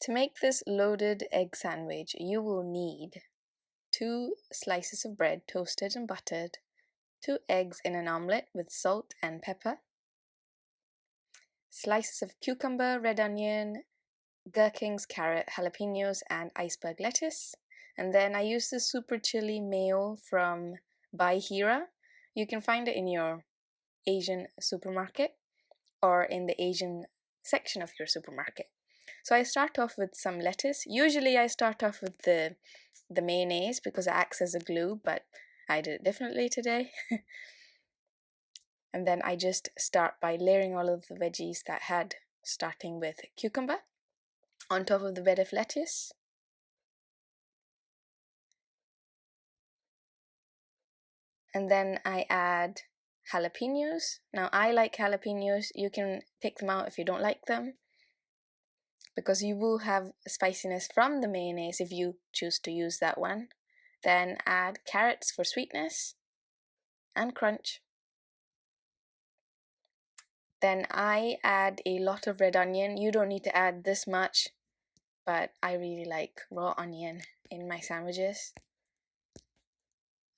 To make this loaded egg sandwich, you will need 2 slices of bread toasted and buttered, 2 eggs in an omelette with salt and pepper, slices of cucumber, red onion, gherkins, carrot, jalapenos, and iceberg lettuce. And then I use the super chili mayo from By Hira. You can find it in your Asian supermarket or in the Asian section of your supermarket. So I start off with some lettuce. Usually I start off with the mayonnaise because it acts as a glue, but I did it differently today. And then I just start by layering all of the veggies that I had, starting with cucumber on top of the bed of lettuce. And then I add jalapenos. Now I like jalapenos. You can take them out if you don't like them, because you will have spiciness from the mayonnaise if you choose to use that one. Then add carrots for sweetness and crunch. Then I add a lot of red onion. You don't need to add this much, but I really like raw onion in my sandwiches.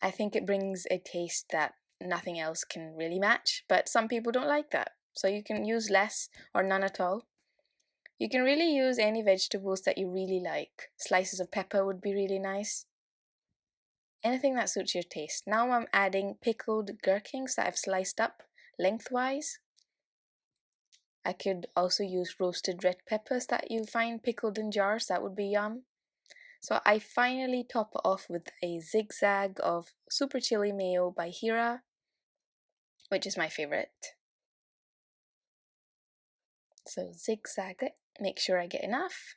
I think it brings a taste that nothing else can really match, but some people don't like that. So you can use less or none at all. You can really use any vegetables that you really like. Slices of pepper would be really nice. Anything that suits your taste. Now I'm adding pickled gherkins that I've sliced up lengthwise. I could also use roasted red peppers that you find pickled in jars. That would be yum. So I finally top it off with a zigzag of super chili mayo by Hira, which is my favorite. So zigzag it, make sure I get enough.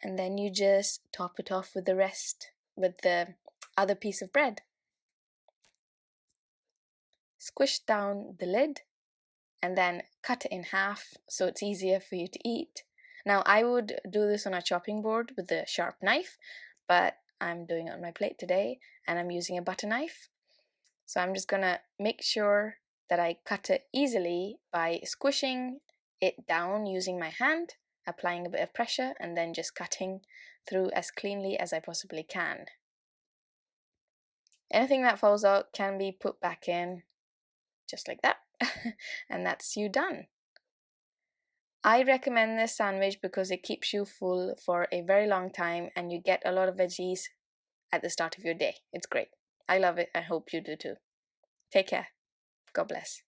And then you just top it off with the rest, with the other piece of bread. Squish down the lid and then cut it in half so it's easier for you to eat. Now I would do this on a chopping board with a sharp knife, but I'm doing it on my plate today and I'm using a butter knife. So I'm just gonna make sure that I cut it easily by squishing it down using my hand, applying a bit of pressure, and then just cutting through as cleanly as I possibly can. Anything that falls out can be put back in just like that, and that's you done. I recommend this sandwich because it keeps you full for a very long time and you get a lot of veggies at the start of your day. It's great. I love it. I hope you do too. Take care. God bless.